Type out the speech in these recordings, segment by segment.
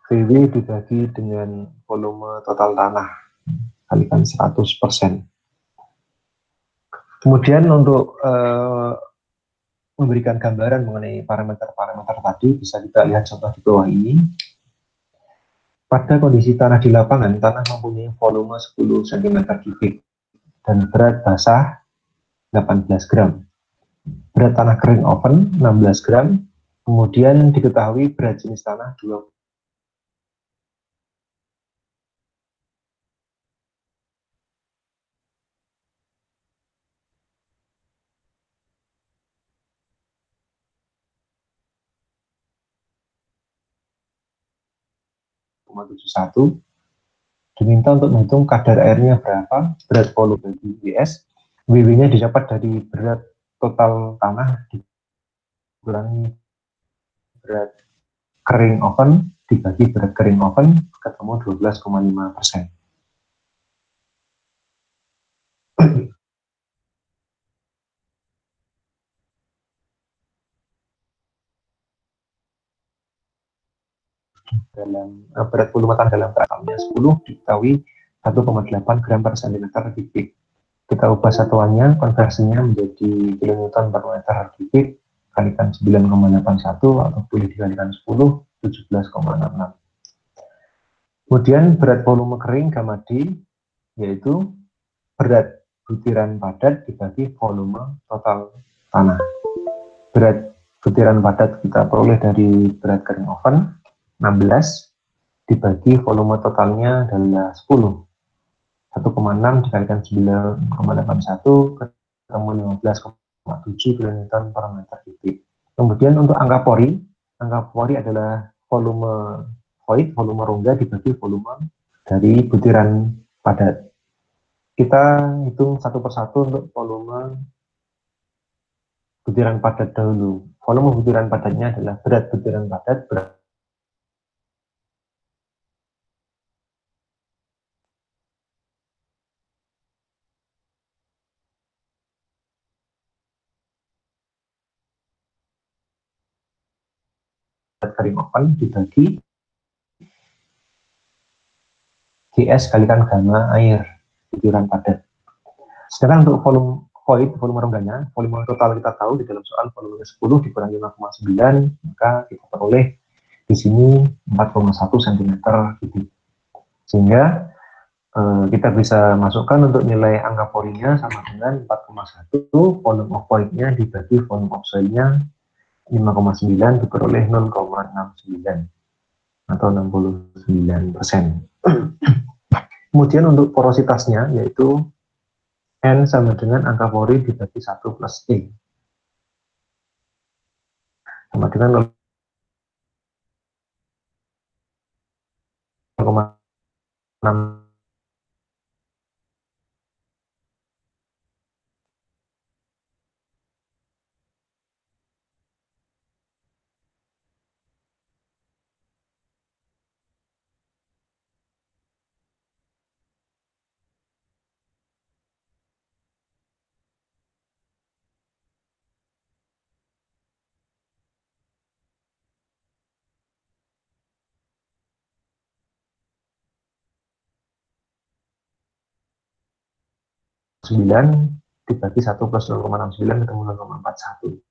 VW dibagi dengan volume total tanah kalikan 100%. Kemudian untuk memberikan gambaran mengenai parameter-parameter tadi, bisa kita lihat contoh di bawah ini. Pada kondisi tanah di lapangan, tanah mempunyai volume 10 cm3 dan berat basah 18 gram. Berat tanah kering oven 16 gram. Kemudian diketahui berat jenis tanah 20. Diminta untuk menghitung kadar airnya berapa, berat volume bagi WS. WW-nya didapat dari berat total tanah dikurangi berat kering oven dibagi berat kering oven, ketemu 12,5%. Dalam berat volume tanah dalam keasalnya 10 diketahui 1,8 gram per cm kubik. Kita ubah satuannya, konversinya menjadi kilonewton per meter kubik kalikan 9,81 atau boleh dikalikan 10, 17,66. Kemudian berat volume kering gamma D yaitu berat butiran padat dibagi volume total tanah. Berat butiran padat kita peroleh dari berat kering oven 16 dibagi volume totalnya adalah 10. 1,6 dikalikan 9,81 ketemu 15,7 kilonewton per meter kubik. Kemudian untuk angka pori adalah volume void, volume rongga dibagi volume dari butiran padat. Kita hitung satu persatu untuk volume butiran padat dahulu. Volume butiran padatnya adalah berat butiran padat, berat kering oven dibagi GS kalikan gamma air butiran padat. Sedangkan untuk volume void, volume rongganya, volume total kita tahu di dalam soal volume 10 dikurangi 5,9, maka kita peroleh di sini 4,1 cm3. Sehingga kita bisa masukkan untuk nilai angka porinya sama dengan 4,1, volume of void-nya dibagi volume of soil-nya 5,9 diperoleh 0,69 atau 69%. Kemudian untuk porositasnya yaitu N sama dengan angka pori dibagi 1 plus E sama dengan 0,6. Dibagi 1 plus 0,69 ketemu 0,41.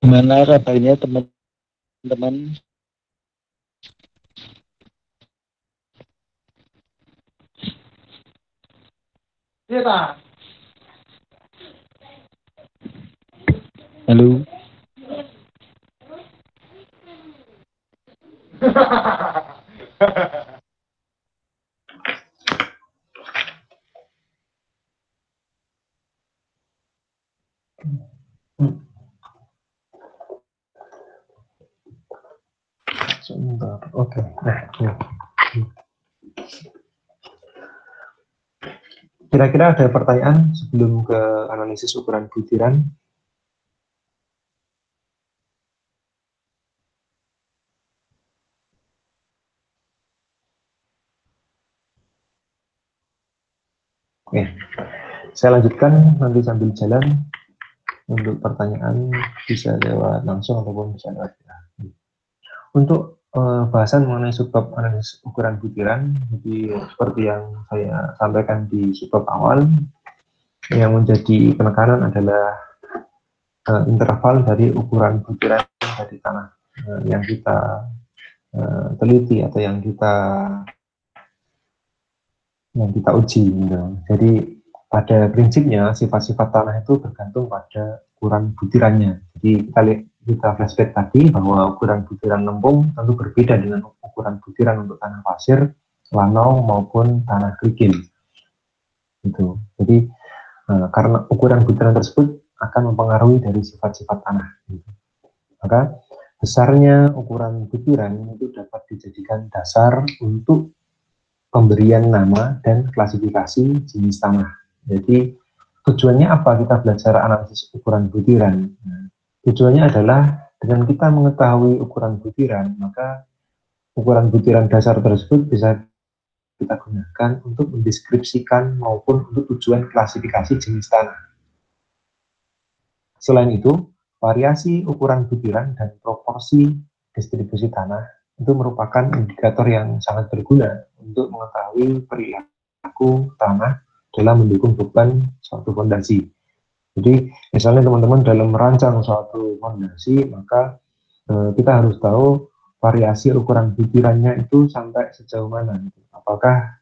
Gimana kabarnya teman-teman? Halo. Sebentar. Oke. Nah, ini. Kira-kira ada pertanyaan sebelum ke analisis ukuran butiran? Oke, saya lanjutkan nanti sambil jalan. Untuk pertanyaan bisa lewat langsung ataupun bisa lewat ya. Untuk bahasan mengenai subbab analisis ukuran butiran, jadi seperti yang saya sampaikan di subbab awal, yang menjadi penekanan adalah interval dari ukuran butiran dari tanah yang kita teliti atau yang kita uji. Gitu. Jadi pada prinsipnya sifat-sifat tanah itu bergantung pada ukuran butirannya. Jadi kita flashback tadi bahwa ukuran butiran lempung tentu berbeda dengan ukuran butiran untuk tanah pasir, lanau maupun tanah kerikil. Gitu. Jadi karena ukuran butiran tersebut akan mempengaruhi dari sifat-sifat tanah. Gitu. Maka besarnya ukuran butiran itu dapat dijadikan dasar untuk pemberian nama dan klasifikasi jenis tanah. Jadi tujuannya apa kita belajar analisis ukuran butiran? Nah, tujuannya adalah dengan kita mengetahui ukuran butiran, maka ukuran butiran dasar tersebut bisa kita gunakan untuk mendeskripsikan maupun untuk tujuan klasifikasi jenis tanah. Selain itu, variasi ukuran butiran dan proporsi distribusi tanah itu merupakan indikator yang sangat berguna untuk mengetahui perilaku tanah dalam mendukung beban suatu fondasi. Jadi misalnya teman-teman dalam merancang suatu fondasi, maka kita harus tahu variasi ukuran butirannya itu sampai sejauh mana. Apakah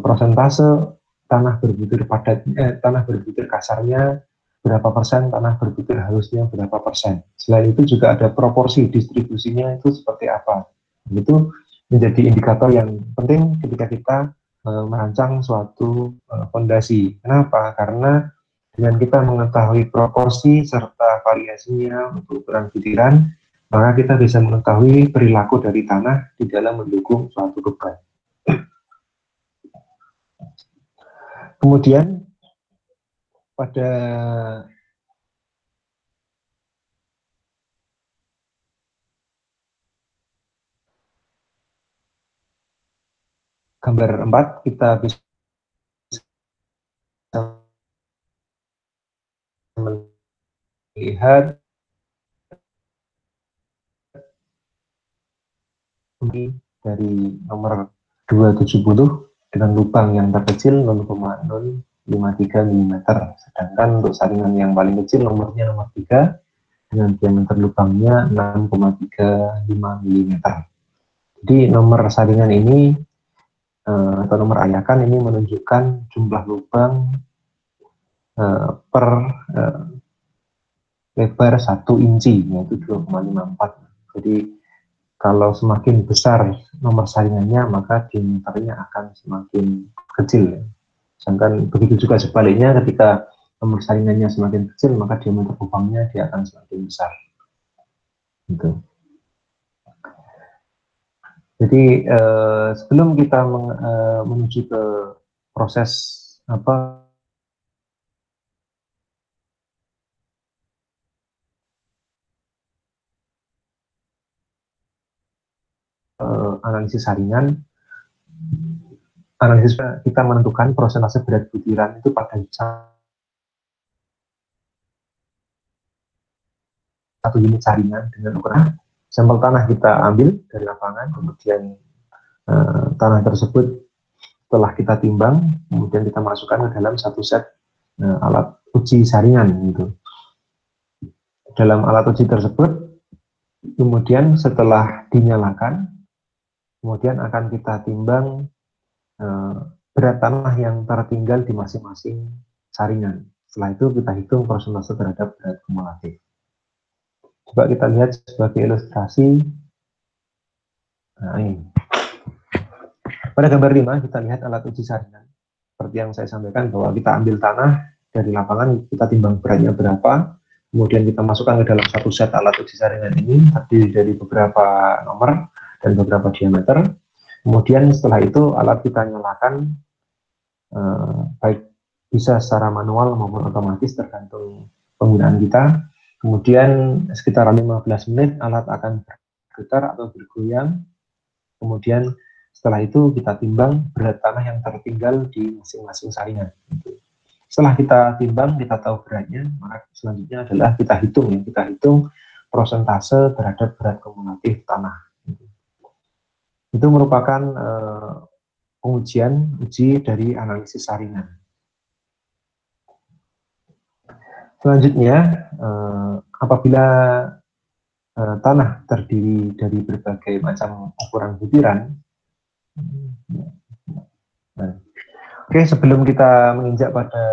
persentase tanah berbutir padat, tanah berbutir kasarnya berapa persen, tanah berbutir halusnya berapa persen. Selain itu juga ada proporsi distribusinya itu seperti apa. Itu menjadi indikator yang penting ketika kita merancang suatu fondasi. Kenapa? Karena dengan kita mengetahui proporsi serta variasinya untuk ukuran butiran, maka kita bisa mengetahui perilaku dari tanah di dalam mendukung suatu beban. Kemudian pada gambar 4 kita bisa melihat ini dari nomor 270 dengan lubang yang terkecil 0,053 mm, sedangkan untuk saringan yang paling kecil nomornya nomor 3 dengan diameter lubangnya 6,35 mm. Jadi nomor saringan ini atau nomor ayakan ini menunjukkan jumlah lubang per lebar 1 inci, yaitu 2,54. Jadi kalau semakin besar nomor saringannya, maka diameternya akan semakin kecil. Sedangkan begitu juga sebaliknya, ketika nomor saringannya semakin kecil, maka diameter lubangnya dia akan semakin besar. Gitu. Jadi sebelum kita menuju ke proses analisis saringan, analisis kita menentukan persentase berat butiran itu pada satu unit saringan dengan ukuran sampel tanah kita ambil dari lapangan, kemudian tanah tersebut setelah kita timbang, kemudian kita masukkan ke dalam satu set alat uji saringan gitu. Dalam alat uji tersebut, kemudian setelah dinyalakan, kemudian akan kita timbang berat tanah yang tertinggal di masing-masing saringan. Setelah itu kita hitung persentase terhadap berat kumulatif. Coba kita lihat sebagai ilustrasi. Nah, ini. Pada gambar 5 kita lihat alat uji saringan. Seperti yang saya sampaikan bahwa kita ambil tanah dari lapangan, kita timbang beratnya berapa, Kemudian kita masukkan ke dalam satu set alat uji saringan ini, terdiri dari beberapa nomor dan beberapa diameter. Kemudian setelah itu alat kita nyalakan, baik bisa secara manual maupun otomatis tergantung penggunaan kita. Kemudian sekitar 15 menit alat akan bergetar atau bergoyang. Kemudian setelah itu kita timbang berat tanah yang tertinggal di masing-masing saringan. Setelah kita timbang, kita tahu beratnya, maka selanjutnya adalah kita hitung prosentase terhadap berat kumulatif tanah. Itu merupakan uji dari analisis saringan. Selanjutnya, apabila tanah terdiri dari berbagai macam ukuran butiran, oke, sebelum kita menginjak pada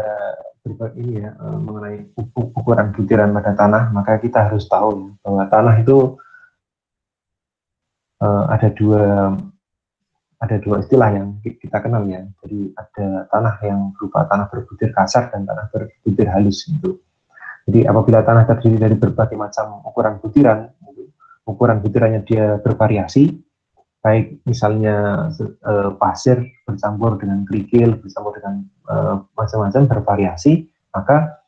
ini ya, mengenai ukuran butiran pada tanah, maka kita harus tahu bahwa tanah itu ada dua istilah yang kita kenal ya. Jadi ada tanah yang berupa tanah berbutir kasar dan tanah berbutir halus gitu. Jadi apabila tanah terdiri dari berbagai macam ukuran butiran, ukuran butirannya dia bervariasi, baik misalnya pasir bercampur dengan kerikil, bercampur dengan macam-macam bervariasi, maka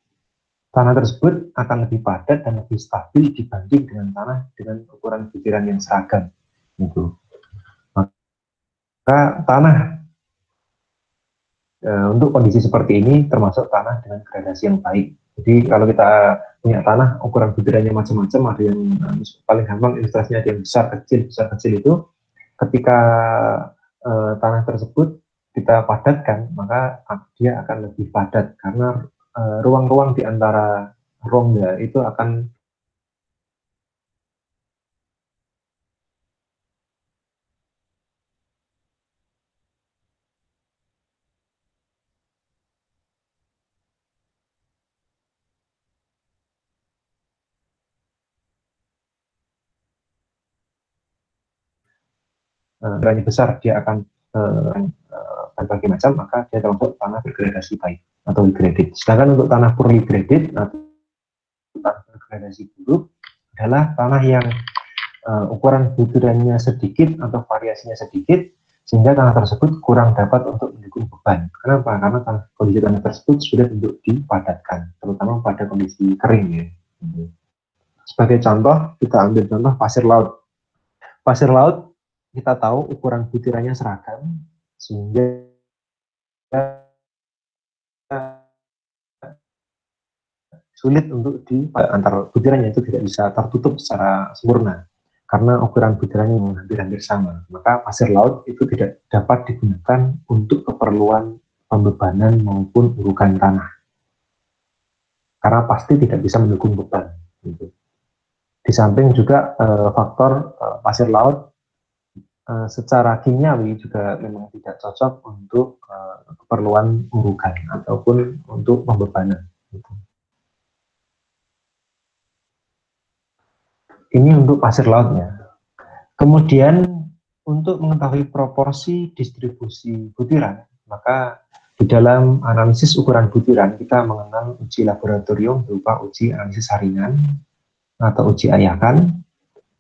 tanah tersebut akan lebih padat dan lebih stabil dibanding dengan tanah dengan ukuran butiran yang seragam. Gitu. Maka tanah untuk kondisi seperti ini termasuk tanah dengan gradasi yang baik. Jadi kalau kita punya tanah ukuran butirannya macam-macam, ada yang paling gampang ilustrasinya ada yang besar kecil itu, ketika tanah tersebut kita padatkan, maka dia akan lebih padat karena ruang-ruang di antara rongga itu akan berani besar, dia akan berbagai macam, maka dia termasuk tanah bergradasi baik atau graded. Sedangkan untuk tanah poorly graded atau tanah bergradasi buruk adalah tanah yang ukuran butirannya sedikit atau variasinya sedikit, sehingga tanah tersebut kurang dapat untuk mendukung beban. Kenapa? Karena kondisi tanah tersebut sudah untuk dipadatkan, terutama pada kondisi kering ya. Sebagai contoh, kita ambil contoh pasir laut. Pasir laut kita tahu ukuran butirannya seragam, sehingga sulit untuk antar butirannya itu tidak bisa tertutup secara sempurna karena ukuran butirannya yang hampir-hampir sama. Maka pasir laut itu tidak dapat digunakan untuk keperluan pembebanan maupun urukan tanah karena pasti tidak bisa mendukung beban. Gitu. Di samping juga faktor pasir laut secara kimiawi juga memang tidak cocok untuk keperluan urukan ataupun untuk pembebanan. Gitu. Ini untuk pasir lautnya. Kemudian untuk mengetahui proporsi distribusi butiran, maka di dalam analisis ukuran butiran kita mengenal uji laboratorium berupa uji analisis saringan atau uji ayakan,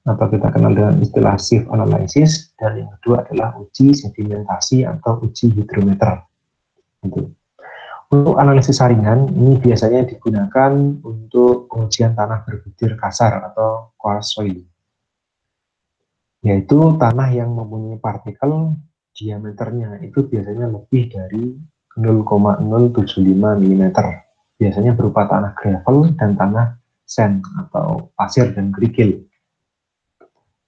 atau kita kenal dengan istilah sieve analysis, dan yang kedua adalah uji sedimentasi atau uji hidrometer. Gitu. Untuk analisis saringan ini biasanya digunakan untuk pengujian tanah berbutir kasar atau coarse soil, yaitu tanah yang mempunyai partikel diameternya itu biasanya lebih dari 0,075 mm, biasanya berupa tanah gravel dan tanah sand atau pasir dan kerikil.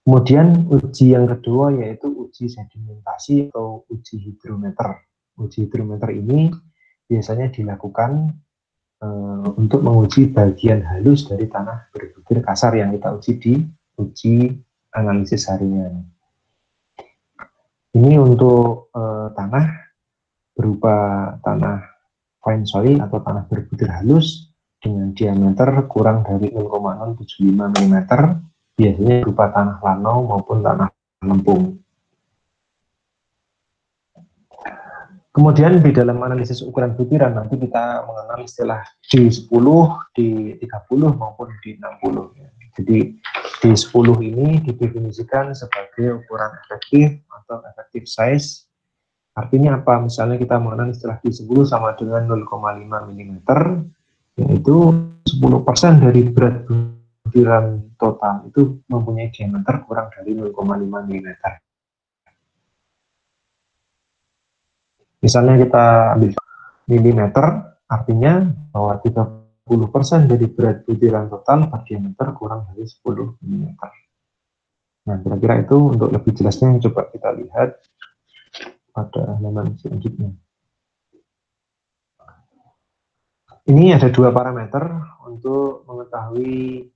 Kemudian uji yang kedua yaitu uji sedimentasi atau uji hidrometer. Uji hidrometer ini biasanya dilakukan untuk menguji bagian halus dari tanah berbutir kasar yang kita uji di uji analisis saringan. Ini untuk tanah berupa tanah fine soil atau tanah berbutir halus dengan diameter kurang dari 0,075 mm, biasanya berupa tanah lanau maupun tanah lempung. Kemudian di dalam analisis ukuran butiran nanti kita mengenal istilah D10, D30 maupun D60. Jadi D10 ini didefinisikan sebagai ukuran efektif atau effective size. Artinya apa? Misalnya kita mengenal istilah D10 sama dengan 0,5 mm, yaitu 10% dari berat butiran total itu mempunyai diameter kurang dari 0,5 mm. Misalnya kita ambil milimeter, artinya bahwa 30% dari berat butiran total berdiameter kurang dari 10 mm. Nah, kira-kira itu untuk lebih jelasnya coba kita lihat pada halaman selanjutnya. Ini ada dua parameter untuk mengetahui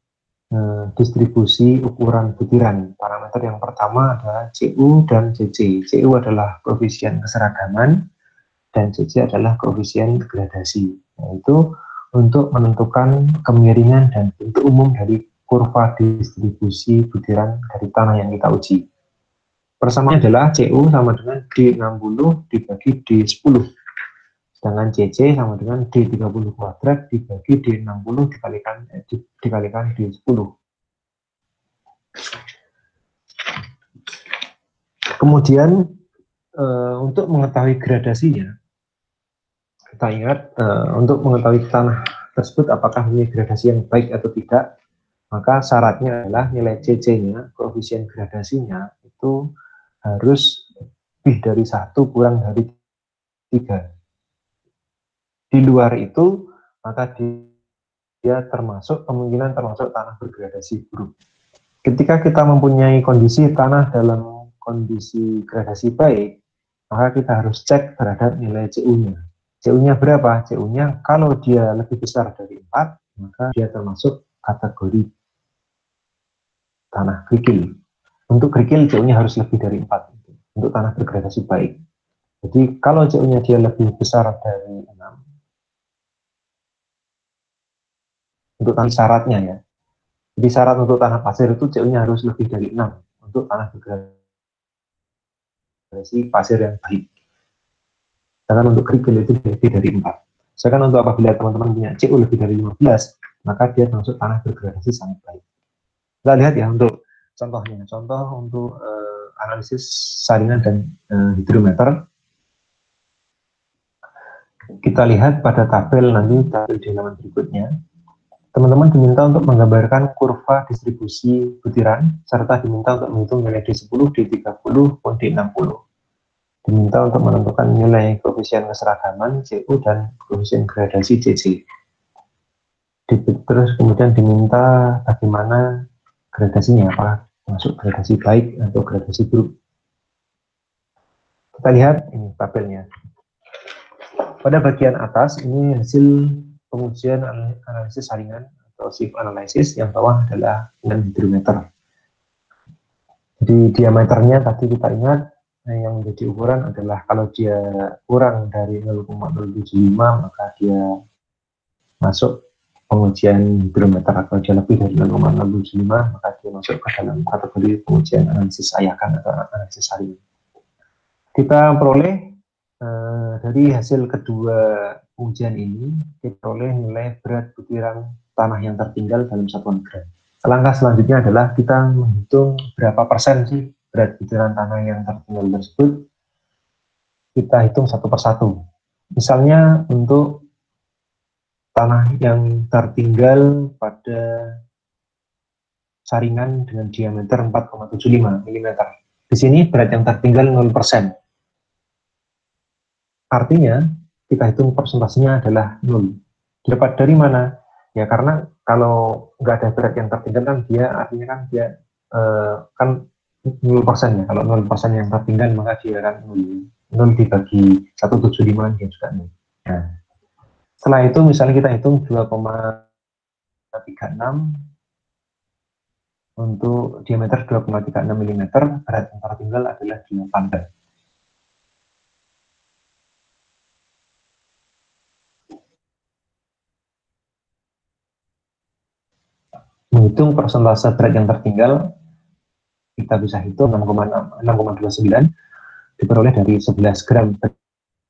distribusi ukuran butiran. Parameter yang pertama adalah CU dan CC. CU adalah koefisien keseragaman dan CC adalah koefisien gradasi, yaitu untuk menentukan kemiringan dan bentuk umum dari kurva distribusi butiran dari tanah yang kita uji. Persamaannya adalah CU sama dengan D60 dibagi D10, sedangkan CC sama dengan D30 kuadrat dibagi D60 dikalikan D10. Kemudian untuk mengetahui gradasinya, kita ingat untuk mengetahui tanah tersebut apakah memiliki gradasi yang baik atau tidak, maka syaratnya adalah nilai CC-nya, koefisien gradasinya itu harus lebih dari 1 kurang dari 3. Di luar itu, maka dia kemungkinan termasuk tanah bergradasi buruk. Ketika kita mempunyai kondisi tanah dalam kondisi gradasi baik, maka kita harus cek terhadap nilai CU-nya. CU-nya berapa? CU-nya kalau dia lebih besar dari 4, maka dia termasuk kategori tanah kerikil. Untuk kerikil CU-nya harus lebih dari 4 untuk tanah bergradasi baik. Jadi kalau CU-nya dia lebih besar dari 6, untuk tanah syaratnya ya. Jadi syarat untuk tanah pasir itu CU-nya harus lebih dari 6 untuk tanah bergradasi pasir yang baik. Sedangkan untuk kerikil itu lebih dari 4. Sedangkan untuk apabila teman-teman punya CU lebih dari 15, maka dia termasuk tanah bergradasi sangat baik. Kita lihat ya untuk contohnya. Contoh untuk analisis saringan dan hidrometer. Kita lihat pada tabel nanti, tabel di halaman berikutnya. Teman-teman diminta untuk menggambarkan kurva distribusi butiran, serta diminta untuk menghitung nilai D10, D30, maupun D60. Diminta untuk menentukan nilai koefisien keseragaman CU dan koefisien gradasi CC. Terus kemudian diminta bagaimana gradasinya, apakah masuk gradasi baik atau gradasi buruk. Kita lihat ini tabelnya. Pada bagian atas ini hasil pengujian analisis saringan atau SIF analysis, yang bawah adalah dengan hidrometer. Jadi diameternya tadi kita ingat yang menjadi ukuran adalah kalau dia kurang dari 0,075 maka dia masuk pengujian hidrometer, atau dia lebih dari 0,075 maka dia masuk ke dalam kategori pengujian analisis ayakan atau analisis saringan. Kita peroleh dari hasil kedua pengujian ini, kita peroleh nilai berat butiran tanah yang tertinggal dalam satuan gram. Langkah selanjutnya adalah kita menghitung berapa persen sih berat butiran tanah yang tertinggal tersebut. Kita hitung satu persatu. Misalnya untuk tanah yang tertinggal pada saringan dengan diameter 4,75 mm. Di sini berat yang tertinggal 0%. Artinya kita hitung persentasenya adalah 0. Dapat dari mana? Ya karena kalau nggak ada berat yang tertinggal kan dia artinya kan dia kan 0% ya. Kalau 0% yang tertinggal maka dia akan 0 dibagi 175 dia juga 0. Nah, setelah itu misalnya kita hitung 2,36 untuk diameter 2,36 mm, berat yang tertinggal adalah 8. Menghitung persentase berat yang tertinggal, kita bisa hitung 6,29 diperoleh dari 11 gram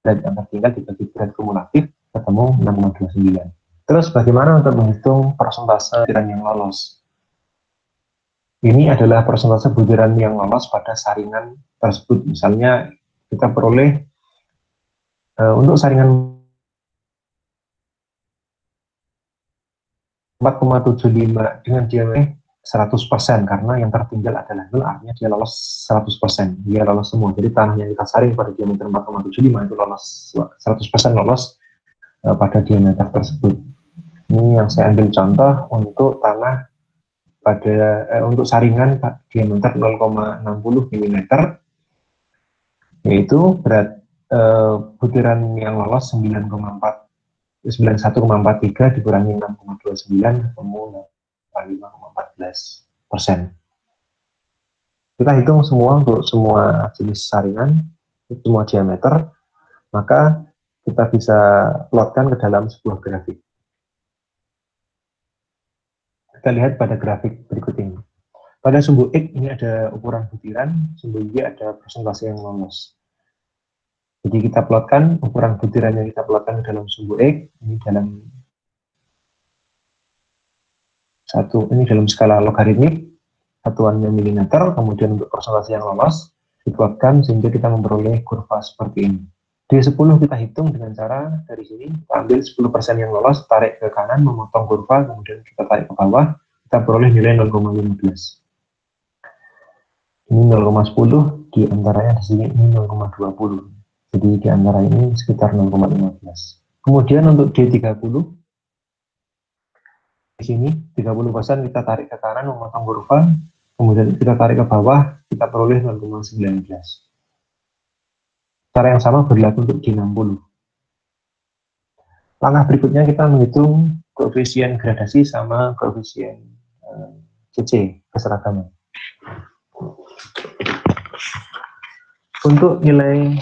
berat yang tertinggal dibagi berat kumulatif ketemu 6,29. Terus bagaimana untuk menghitung persentase butiran yang lolos? Ini adalah persentase butiran yang lolos pada saringan tersebut. Misalnya kita peroleh untuk saringan 4,75 dengan diameter 100% karena yang tertinggal adalah 0, artinya dia lolos 100%, dia lolos semua. Jadi tanah yang kita saring pada diameter 4,75 itu lolos 100% lolos pada diameter tersebut. Ini yang saya ambil contoh untuk tanah pada untuk saringan diameter 0,60 mm, yaitu berat butiran yang lolos 91,43 dikurangi 6,29 ketemu 5,14%. Kita hitung semua untuk semua jenis saringan, semua diameter, maka kita bisa plotkan ke dalam sebuah grafik. Kita lihat pada grafik berikut ini. Pada sumbu X ini ada ukuran butiran, sumbu Y ada persentase yang lolos. Jadi kita plotkan ukuran butiran yang kita plotkan ke dalam sumbu X, ini dalam skala logaritmik, satuannya milimeter, kemudian untuk persentase yang lolos diplotkan sehingga kita memperoleh kurva seperti ini. D10 kita hitung dengan cara dari sini, kita ambil 10% yang lolos, tarik ke kanan, memotong kurva, kemudian kita tarik ke bawah, kita peroleh nilai 0,15. Ini 0,10, di antaranya di sini ini 0,20. Jadi di antara ini sekitar 0,15. Kemudian untuk D30, di sini 30% kita tarik ke kanan memotong kurva, kemudian kita tarik ke bawah, kita peroleh 0,19. Cara yang sama berlaku untuk D60. Langkah berikutnya kita menghitung koefisien gradasi sama koefisien CC, keseragaman. Untuk nilai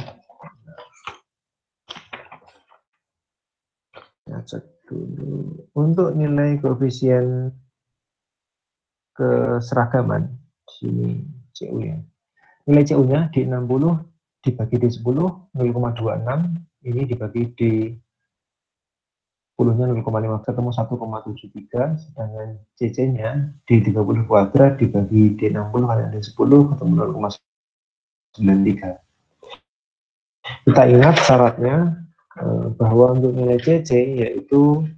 untuk nilai koefisien keseragaman di sini CU ya. Nilai CU-nya D60 dibagi D10 0,26, ini dibagi D10-nya 0,5 ketemu 1,73, sedangkan CC-nya D30 kuadrat dibagi D60 kali D10 ketemu 0,93. Kita ingat syaratnya bahwa untuk nilai CC yaitu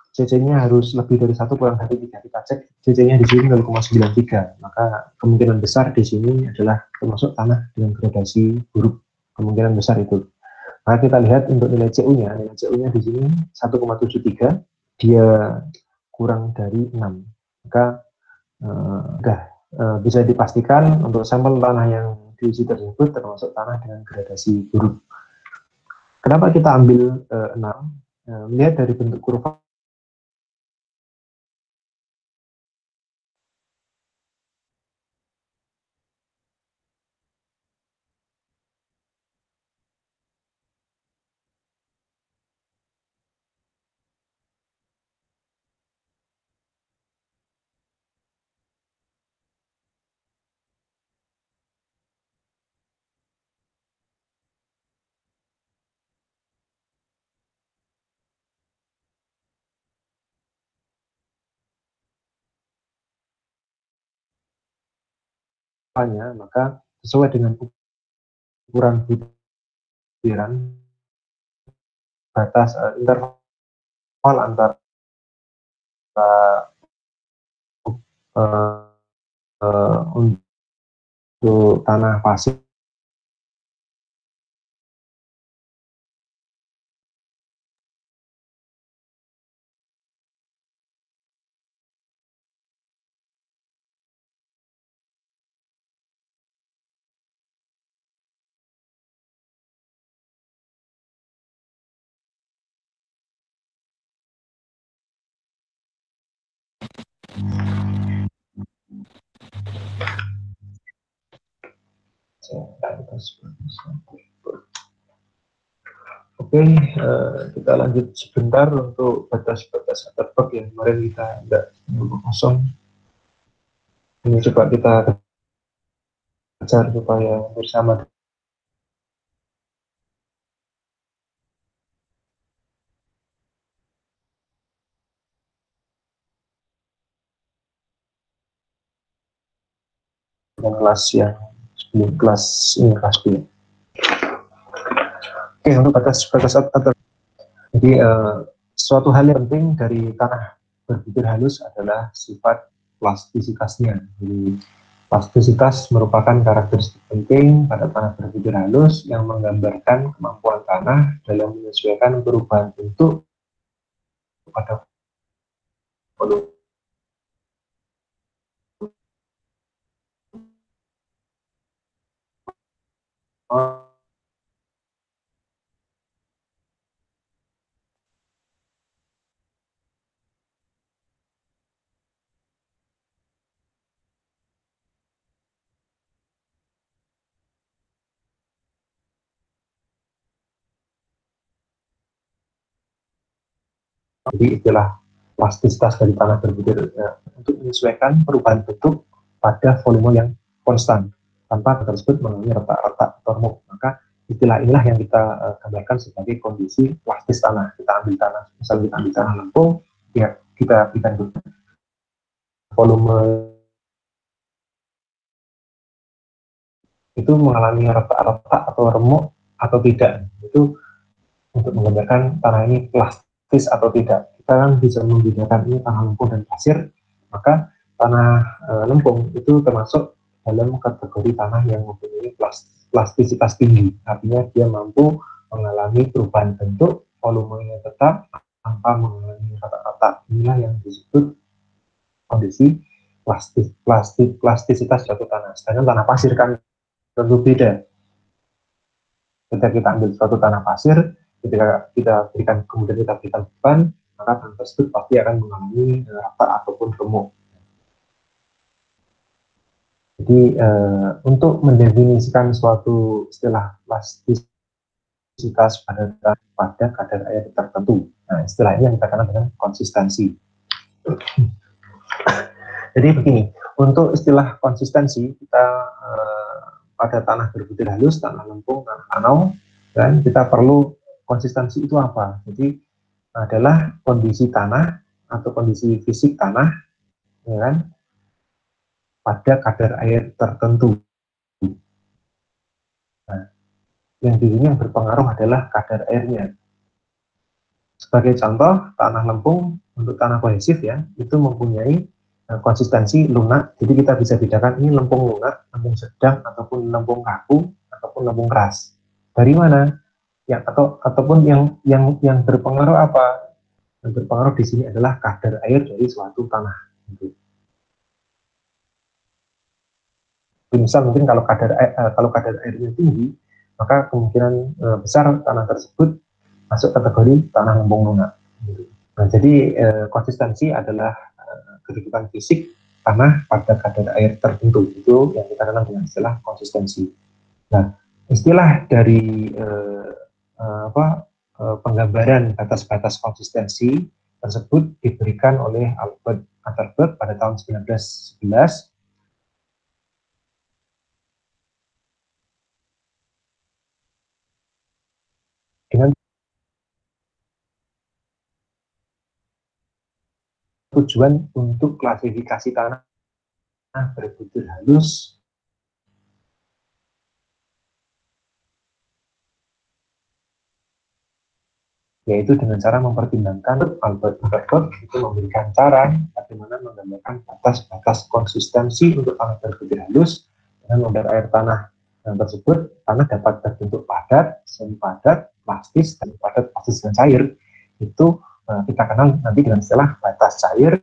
CC-nya harus lebih dari 1 kurang dari 3. Kita cek CC-nya di sini 0,93, maka kemungkinan besar di sini adalah termasuk tanah dengan gradasi buruk, kemungkinan besar itu. Nah, kita lihat untuk nilai CU-nya di sini 1,73, dia kurang dari 6, maka bisa dipastikan untuk sampel tanah yang diuji tersebut termasuk tanah dengan gradasi buruk. Kenapa kita ambil 6? Melihat dari bentuk kurva maka sesuai dengan ukuran butiran batas interval antara untuk tanah pasir Oke, kita lanjut sebentar untuk batas-batas waterpark yang kemarin kita tidak kosong. Ini coba kita kejar supaya bersama dengan kelas yang sebelum kelas ini kelas B. Oke, untuk batas atas. Jadi suatu hal yang penting dari tanah berbutir halus adalah sifat plastisitasnya. Jadi plastisitas merupakan karakteristik penting pada tanah berbutir halus yang menggambarkan kemampuan tanah dalam menyesuaikan perubahan bentuk pada volume. Jadi istilah plastisitas dari tanah berbutir untuk menyesuaikan perubahan bentuk pada volume yang konstan tanpa tersebut mengalami retak-retak atau remuk. Maka istilah inilah yang kita gambarkan sebagai kondisi plastis tanah. Kita ambil tanah, misalnya kita ambil tanah lempung, ya kita berikan volume itu mengalami retak-retak atau remuk atau tidak. Itu untuk menggambarkan tanah ini plastis atau tidak. Kita kan bisa membedakan ini tanah lempung dan pasir, maka tanah lempung itu termasuk dalam kategori tanah yang mempunyai plastisitas tinggi, artinya dia mampu mengalami perubahan bentuk, volumenya tetap tanpa mengalami rata-rata. Inilah yang disebut kondisi plastisitas suatu tanah. Sedangkan tanah pasir kan tentu beda. Ketika kita ambil suatu tanah pasir, ketika kita berikan, kemudian kita berikan beban, maka tanah tersebut pasti akan mengalami rata ataupun remuk. Jadi untuk mendefinisikan suatu istilah plastisitas pada kadar air tertentu, nah istilah ini yang kita kenal dengan konsistensi. Jadi begini, untuk istilah konsistensi kita pada tanah berbutir halus, tanah lempung, tanah tanau, dan kita perlu konsistensi itu apa? Jadi adalah kondisi tanah atau kondisi fisik tanah, ya kan, pada kadar air tertentu. Nah, yang di sini yang berpengaruh adalah kadar airnya. Sebagai contoh, tanah lempung untuk tanah kohesif ya, itu mempunyai konsistensi lunak. Jadi kita bisa bedakan ini lempung lunak, lempung sedang, ataupun lempung kaku, ataupun lempung keras. Dari mana? Ataupun yang berpengaruh apa? Yang berpengaruh di sini adalah kadar air dari suatu tanah. Misal mungkin kalau kadar airnya tinggi, maka kemungkinan besar tanah tersebut masuk kategori tanah lempung lunak. Nah, jadi konsistensi adalah kedudukan fisik tanah pada kadar air tertentu, itu yang kita kenal dengan istilah konsistensi. Nah, istilah dari penggambaran batas-batas konsistensi tersebut diberikan oleh Albert Atterberg pada tahun 1911 dengan tujuan untuk klasifikasi tanah berbutir halus yaitu dengan cara mempertimbangkan. Albert Atterberg itu memberikan cara bagaimana menggambarkan batas-batas konsistensi untuk tanah berbutir halus dengan kadar air tanah yang tersebut. Tanah dapat berbentuk padat, semi padat, plastis, dan padat, plastis, dan cair. Itu kita kenal nanti dengan istilah batas cair,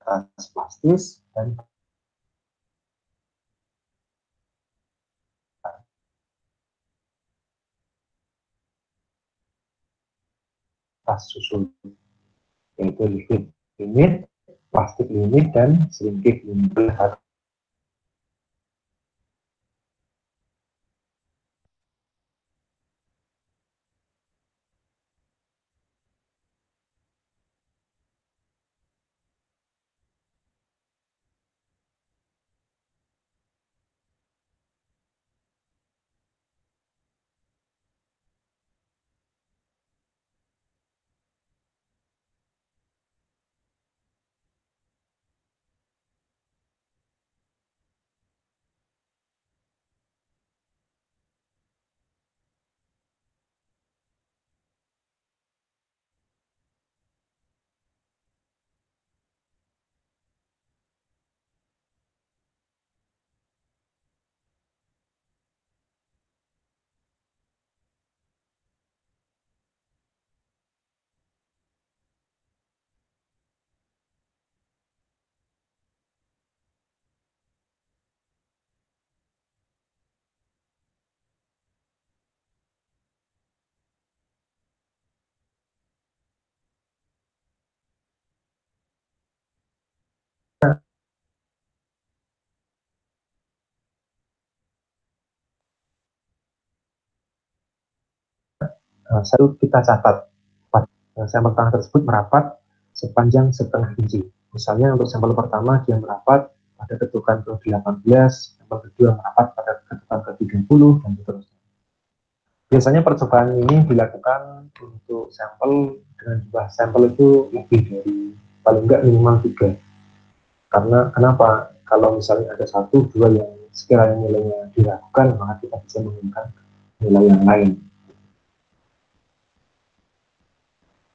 batas plastis, dan batas susul, yaitu liquid limit, plastik limit dan shrinkage limit. Satu kita catat sampel tanah tersebut merapat sepanjang setengah inci. Misalnya untuk sampel pertama dia merapat pada ketukan ke-18, sampel kedua merapat pada ketukan ke-30, dan seterusnya. Biasanya percobaan ini dilakukan untuk sampel dengan jumlah sampel itu lebih dari paling enggak minimal 3. Karena kenapa? Kalau misalnya ada 1, 2 yang sekiranya nilainya diragukan, maka kita bisa menggunakan nilai yang lain.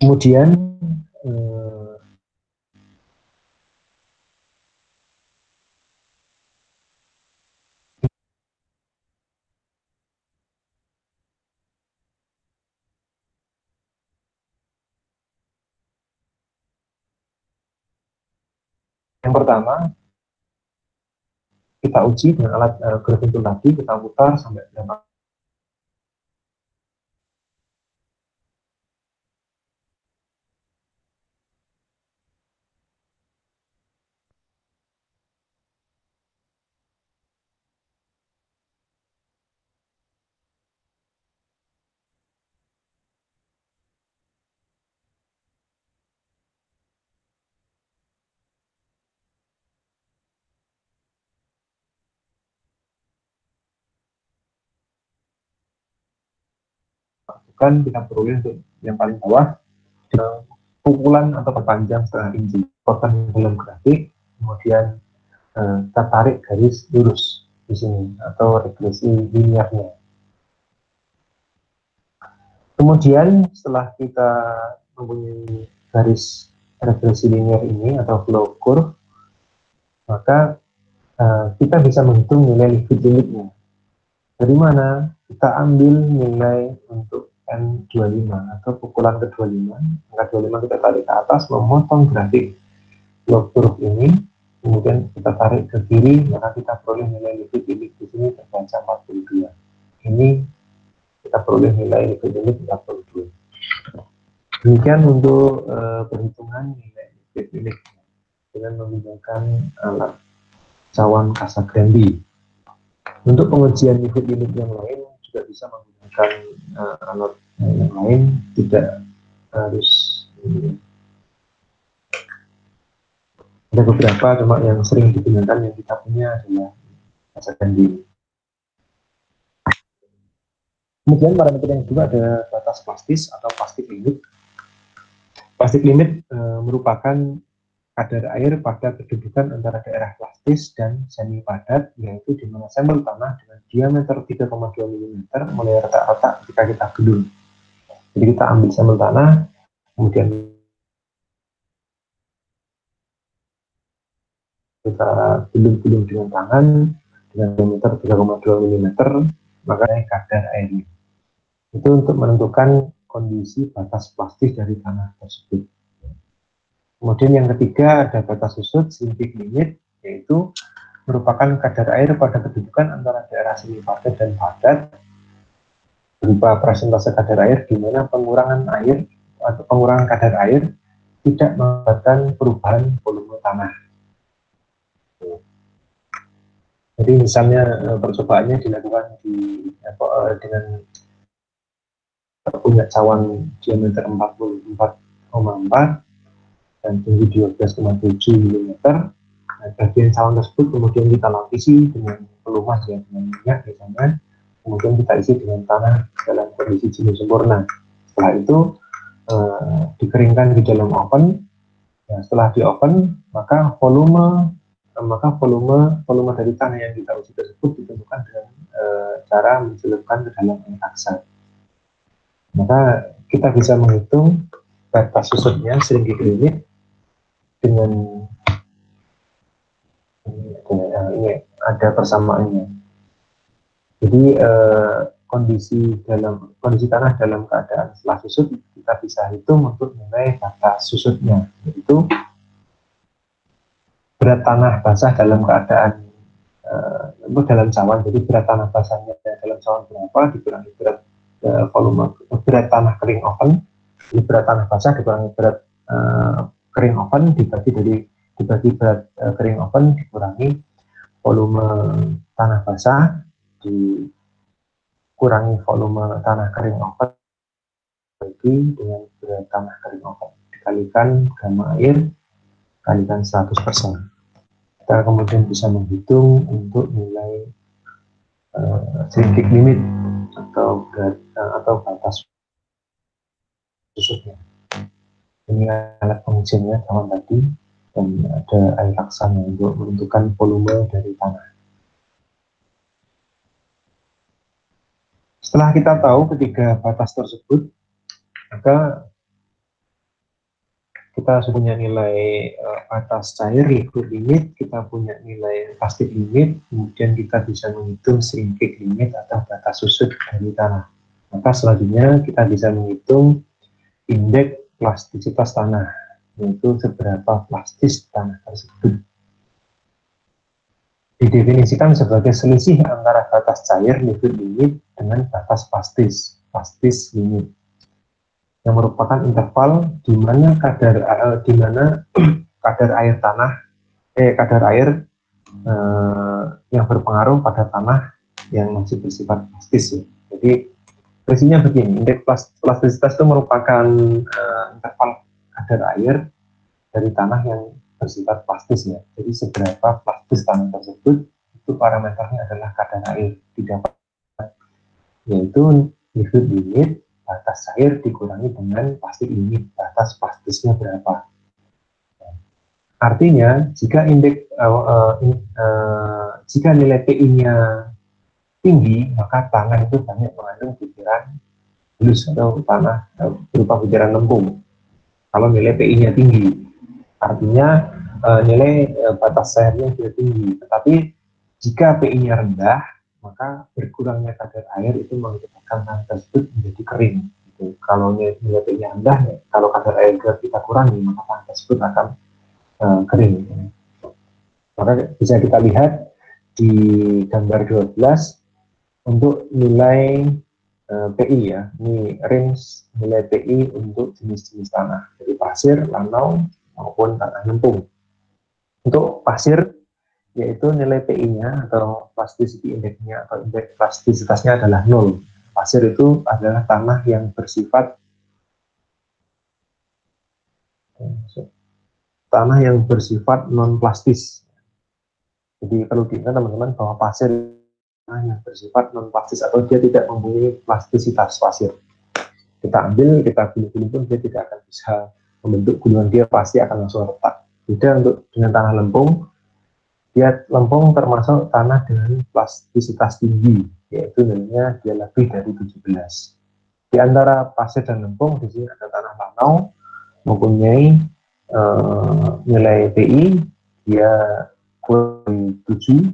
Kemudian yang pertama kita uji dengan alat gravity tadi, kita putar sampai berapa. Kan kita peroleh untuk yang paling bawah pukulan atau perpanjang setengah inci, potong dalam grafik, kemudian kita tarik garis lurus di sini atau regresi linearnya. Kemudian setelah kita mempunyai garis regresi linear ini atau flow curve, maka kita bisa menghitung nilai liquid limitnya. Dari mana? Kita ambil nilai untuk N25 atau pukulan ke-25, angka 25 kita tarik ke atas, memotong grafik flow curve ini, kemudian kita tarik ke kiri, maka kita peroleh nilai liquid limit di sini terbaca 42. Ini kita peroleh nilai liquid limit 42. Demikian untuk perhitungan nilai liquid limit dengan menggunakan alat cawan Casagrande. Untuk pengujian liquid limit yang lain juga bisa menggunakan alat yang lain, tidak harus ada beberapa, cuma yang sering digunakan yang kita punya adalah Casagrande. Kemudian parameter yang kedua ada batas plastis atau plastic limit. Plastic limit merupakan kadar air pada kedudukan antara daerah plastis dan semi padat, yaitu di mana sampel tanah dengan diameter 3,2 mm mulai retak-retak ketika kita gelung. Jadi kita ambil sampel tanah, kemudian kita gelung-gelung dengan tangan dengan diameter 3,2 mm, maka kadar airnya. Itu untuk menentukan kondisi batas plastis dari tanah tersebut. Kemudian yang ketiga ada batas susut, shrinkage limit, yaitu merupakan kadar air pada kedudukan antara daerah semi padat dan padat berupa persentase kadar air, di mana pengurangan air atau pengurangan kadar air tidak mengakibatkan perubahan volume tanah. Jadi misalnya percobaannya dilakukan dengan punya cawan diameter 44,4 dan tinggi 12,7 mm. Nah, bagian cawan tersebut kemudian kita lapisi dengan pelumas ya, dengan minyak misalnya, kemudian kita isi dengan tanah dalam kondisi jenuh sempurna. Setelah itu dikeringkan di dalam oven. Ya, setelah di oven, maka volume dari tanah yang kita uji tersebut ditentukan dengan cara mencelupkan ke dalam air paksa. Maka kita bisa menghitung batas susutnya shrinkage limit dengan ini ada persamaannya. Jadi kondisi tanah dalam keadaan setelah susut kita bisa hitung untuk nilai batas susutnya, yaitu berat tanah basah dalam keadaan dalam cawan. Jadi berat tanah basahnya dalam cawan berapa dikurangi berat tanah kering oven. Jadi berat tanah basah dikurangi berat kering oven dibagi berat kering oven dikurangi volume tanah basah dikurangi volume tanah kering oven dibagi dengan berat tanah kering oven dikalikan gamma air kalikan 100%. Kita kemudian bisa menghitung untuk nilai shrinkage limit atau batas susutnya. Ini alat pengujiannya sama tadi, dan ada air laksanya untuk menentukan volume dari tanah. Setelah kita tahu ketiga batas tersebut, maka kita sudah punya nilai batas cair liquid limit, kita punya nilai plastik limit, kemudian kita bisa menghitung shrinkage limit atau batas susut dari tanah. Maka selanjutnya kita bisa menghitung indeks plastisitas tanah, yaitu seberapa plastis tanah tersebut. Didefinisikan sebagai selisih antara batas cair liquid limit dengan batas plastis limit, yang merupakan interval di mana kadar air yang berpengaruh pada tanah yang masih bersifat plastis ya. Jadi prinsipnya begini, indeks plastisitas itu merupakan interval kadar air dari tanah yang bersifat plastis ya. Jadi seberapa plastis tanah tersebut, itu parameternya adalah kadar air didapat, yaitu liquid limit batas cair dikurangi dengan plastik limit batas plastisnya berapa. Artinya jika jika nilai PI-nya tinggi, maka tanah itu banyak mengandung butiran halus atau tanah berupa butiran lempung. Kalau nilai PI-nya tinggi, artinya nilai batas cairnya tidak tinggi. Tetapi jika PI-nya rendah, maka berkurangnya kadar air itu mengakibatkan tanah tersebut menjadi kering. Gitu. Kalau nilai PI-nya rendah, ya, kalau kadar air kita kurangi, maka tanah tersebut akan kering. Maka bisa kita lihat di gambar 12 untuk nilai PI ya. Ini range nilai PI untuk jenis-jenis tanah, dari pasir, lanau, maupun tanah lempung. Untuk pasir, yaitu nilai PI-nya atau plasticity index-nya atau indeks plastisitasnya adalah 0. Pasir itu adalah tanah yang bersifat non-plastis. Jadi perlu diingat teman-teman bahwa pasir yang bersifat non-plastis atau dia tidak mempunyai plastisitas pasir. Kita ambil, kita gulung-gulung pun dia tidak akan bisa membentuk gulungan, dia pasti akan langsung retak. Beda dengan tanah lempung, dia lempung termasuk tanah dengan plastisitas tinggi, yaitu nilainya dia lebih dari 17. Di antara pasir dan lempung, di sini ada tanah lanau mempunyai nilai PI dia kurang 7,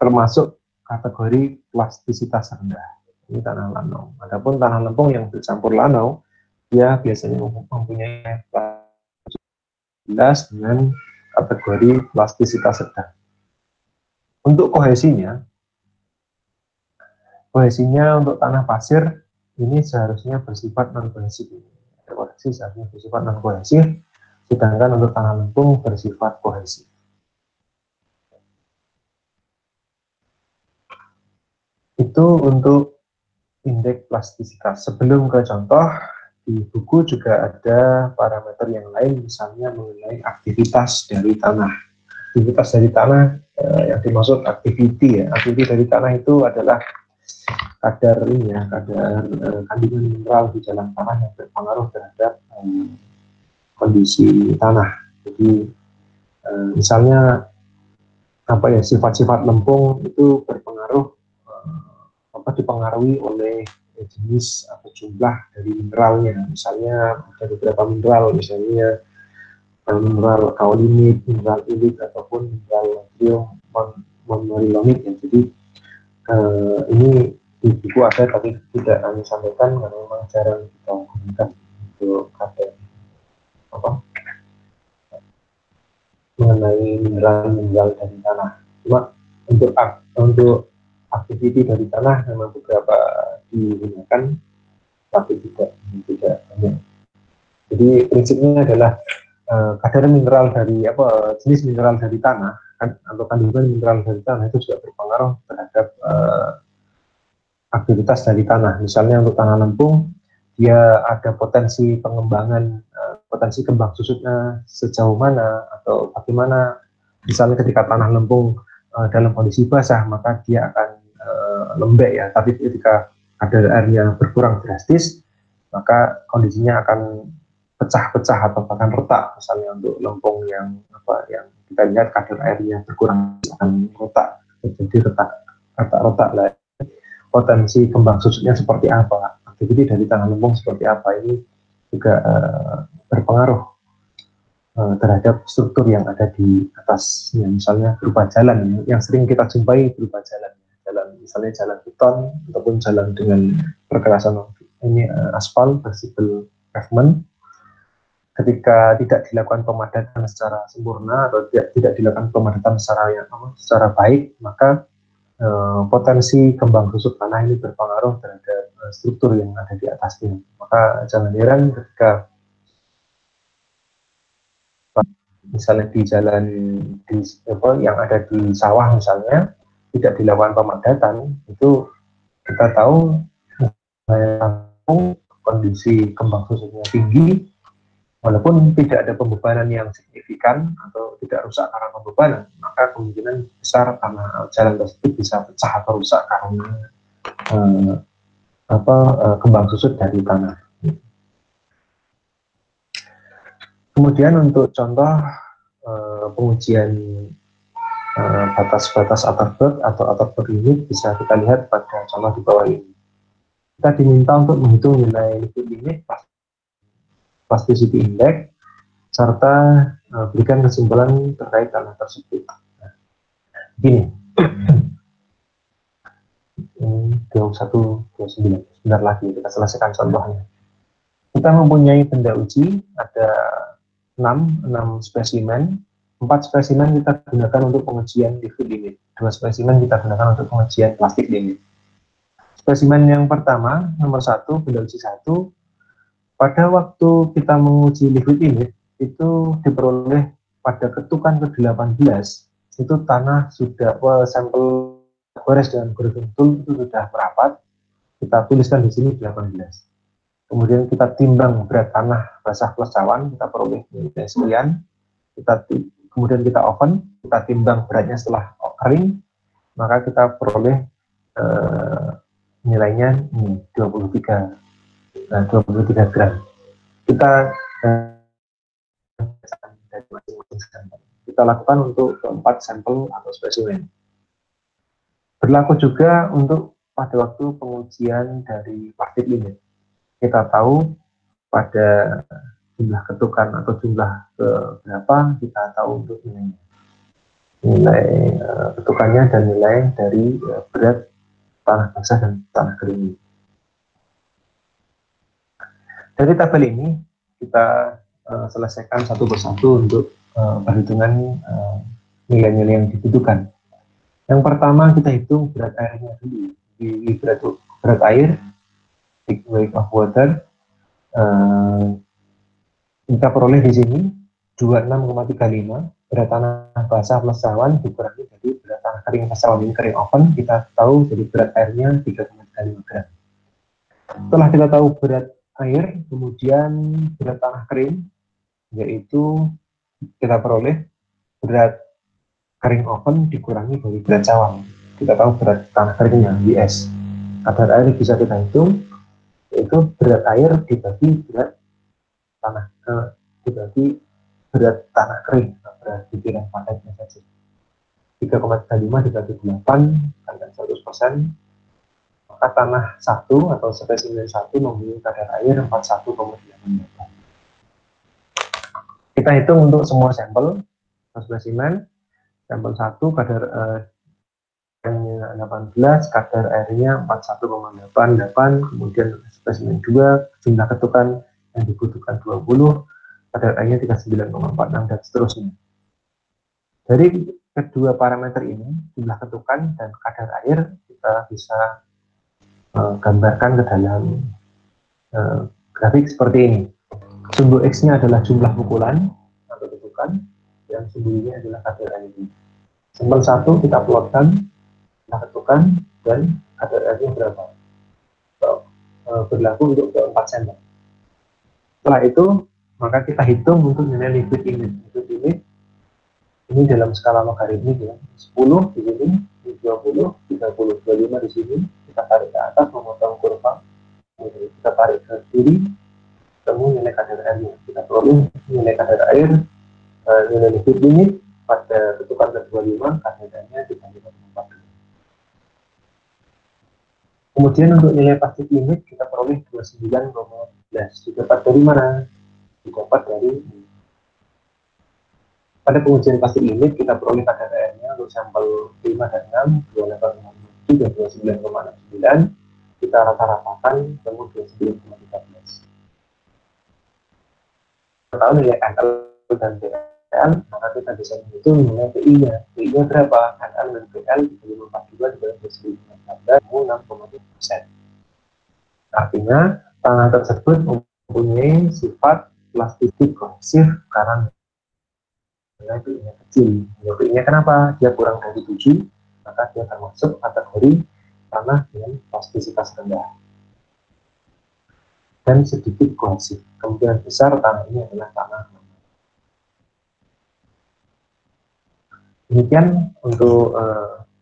termasuk kategori plastisitas rendah. Ini tanah lanau. Adapun tanah lempung yang bercampur lanau, dia biasanya mempunyai 17 dengan kategori plastisitas sedang. Untuk kohesinya untuk tanah pasir ini seharusnya bersifat non kohesif. basis artinya bersifat non kohesif, sedangkan untuk tanah lempung bersifat kohesif. Itu untuk indeks plastisitas. Sebelum ke contoh, di buku juga ada parameter yang lain, misalnya mengenai aktivitas dari tanah. Aktivitas dari tanah, yang dimaksud activity ya. Activity dari tanah itu adalah kadar kandungan mineral di dalam tanah yang berpengaruh terhadap kondisi tanah. Jadi misalnya sifat-sifat lempung itu berpengaruh dipengaruhi oleh jenis atau jumlah dari mineralnya. Misalnya ada beberapa mineral, misalnya mineral kaolinit, mineral ilit, ataupun mineral natrium monorilonik. Ya. Jadi ini di buku ada, tapi tidak kami sampaikan karena memang jarang kita gunakan untuk kadar mengenai mineral dari tanah. Cuma untuk aktiviti dari tanah memang beberapa digunakan, tapi tidak banyak. Jadi prinsipnya adalah kadar mineral dari jenis mineral dari tanah atau kandungan mineral dari tanah itu juga berpengaruh terhadap aktivitas dari tanah. Misalnya untuk tanah lempung, dia ada potensi pengembangan, potensi kembang susutnya sejauh mana atau bagaimana. Misalnya ketika tanah lempung dalam kondisi basah, maka dia akan lembek ya, tapi ketika kadar airnya berkurang drastis, maka kondisinya akan pecah-pecah atau bahkan retak. Misalnya untuk lempung yang kita lihat kadar airnya berkurang akan retak, jadi retak lah. Potensi kembang susutnya seperti apa, aktiviti dari tanah lempung seperti apa, ini juga berpengaruh terhadap struktur yang ada di atasnya. Misalnya berupa jalan yang sering kita jumpai berupa jalan, misalnya jalan beton ataupun jalan dengan perkerasan aspal, flexible pavement. Ketika tidak dilakukan pemadatan secara sempurna atau tidak dilakukan pemadatan secara baik, maka potensi kembang susut tanah ini berpengaruh terhadap struktur yang ada di atasnya. Maka jangan heran ketika misalnya di jalan yang ada di sawah misalnya tidak dilakukan pemadatan, itu kita tahu kondisi kembang susutnya tinggi, walaupun tidak ada pembebanan yang signifikan atau tidak rusak karena pembebanan, maka kemungkinan besar tanah jalan tersebut bisa pecah atau rusak karena kembang susut dari tanah. Kemudian untuk contoh pengujian batas-batas Atterberg atau Atterberg limit bisa kita lihat pada contoh di bawah ini. Kita diminta untuk menghitung nilai liquid limit, plasticity index, serta berikan kesimpulan terkait tanah tersebut. Nah, gini, 21-29, sebentar lagi kita selesaikan contohnya. Kita mempunyai benda uji, ada 6 spesimen. 4 spesimen kita gunakan untuk pengujian liquid limit, 2 spesimen kita gunakan untuk pengujian plastik limit. Spesimen yang pertama, nomor 1, benda uji 1, pada waktu kita menguji liquid limit, itu diperoleh pada ketukan ke-18, itu tanah sudah, sampel gores dengan goriting tool itu sudah merapat, kita tuliskan di sini 18. Kemudian kita timbang berat tanah basah plus cawan, kita peroleh nilai sekian, kemudian kita oven, kita timbang beratnya setelah kering, maka kita peroleh nilainya 23 gram. Kita dari masing-masing sampel. Kita lakukan untuk keempat sampel atau spesimen. Berlaku juga untuk pada waktu pengujian dari plastik limit. Kita tahu pada jumlah ketukan atau jumlah berapa, kita tahu untuk nilai ketukannya dan nilai dari berat tanah basah dan tanah kering. Dari tabel ini kita selesaikan satu persatu untuk perhitungan nilai-nilai yang dibutuhkan. Yang pertama kita hitung berat airnya dulu. Di berat air, weight of water, Kita peroleh di sini 26,35 berat tanah basah plus cawan dikurangi dari berat tanah kering plus cawan. Ini kering oven, kita tahu jadi berat airnya 3,35 gram. Setelah kita tahu berat air, kemudian berat tanah kering, yaitu kita peroleh berat kering oven dikurangi dari berat cawan. Kita tahu berat tanah keringnya, BS. Kadar air bisa kita hitung, yaitu berat air dibagi berat tanah dibagi berat tanah kering, berat butiran padatnya saja. 3,35 dibagi 8 kalikan 100%, maka tanah 1 atau spesimen 1 memiliki kadar air 41,8. Kita hitung untuk semua sampel spesimen. Sampel 1 kadar airnya 18, kadar airnya 41,88, kemudian spesimen 2 jumlah ketukan yang dibutuhkan 20, kadar airnya 39,46 dan seterusnya. Dari kedua parameter ini, jumlah ketukan dan kadar air, kita bisa gambarkan ke dalam grafik seperti ini. Sumbu X-nya adalah jumlah pukulan atau ketukan, dan sumbu Y-nya adalah kadar air. Sampel 1 kita plotkan jumlah ketukan dan kadar airnya berapa. Berlaku untuk keempat sampel. Setelah itu, maka kita hitung untuk nilai liquid limit. Liquid limit ini dalam skala logaritmik ya, 10 di sini, 20, 30, 25 di sini, kita tarik ke atas memotong kurva, kita tarik ke kiri, ketemu nilai kadar airnya. Kita peroleh nilai kadar air, nilai liquid limit pada ketukan ke-25, kadar airnya 35,4. Kemudian untuk nilai plastik limit kita peroleh 29,11. Didapat dari mana? Didapat dari pada pengujian plastik limit kita peroleh kadar airnya untuk sampel 5 dan 6 28,7 dan 29,69. Kita rata-ratakan ketemu 29,13. Kita tahu nilai NL dan BL, maka kita bisa menghitung nilai PI-nya. PI-nya berapa? NL dan BL 3542 dibanding 29,14, 6,2%. Artinya tanah tersebut mempunyai sifat plastik kohesif karena nilai kecil. Nilai kenapa? Dia kurang dari 7, maka dia termasuk kategori tanah dengan plastisitas rendah dan sedikit kohesif. Kemungkinan besar tanah ini adalah tanah. Demikian untuk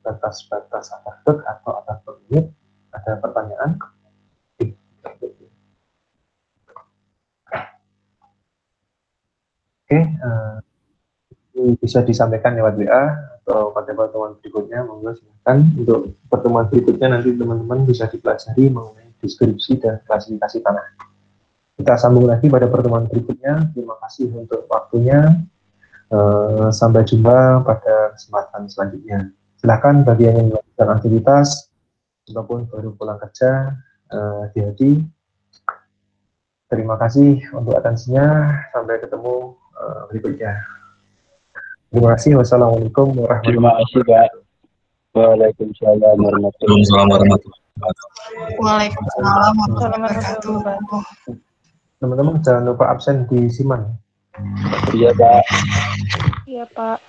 batas-batas Atarberg atau Atarberg limit. Ada pertanyaan? Oke, bisa disampaikan lewat WA atau pada pertemuan berikutnya, monggo silakan. Untuk pertemuan berikutnya nanti teman-teman bisa dipelajari mengenai deskripsi dan klasifikasi tanah. Kita sambung lagi pada pertemuan berikutnya. Terima kasih untuk waktunya. Sampai jumpa pada kesempatan selanjutnya. Silakan bagi yang melakukan aktivitas ataupun baru pulang kerja, hati-hati. Terima kasih untuk atensinya. Sampai ketemu berikutnya. Terima kasih. Wassalamualaikum warahmatullahi wabarakatuh. Terima kasih, Pak. Waalaikumsalam warahmatullahi wabarakatuh. Waalaikumsalam warahmatullahi wabarakatuh. Teman-teman jangan lupa absen di Siman. Iya, Pak. Iya, Pak.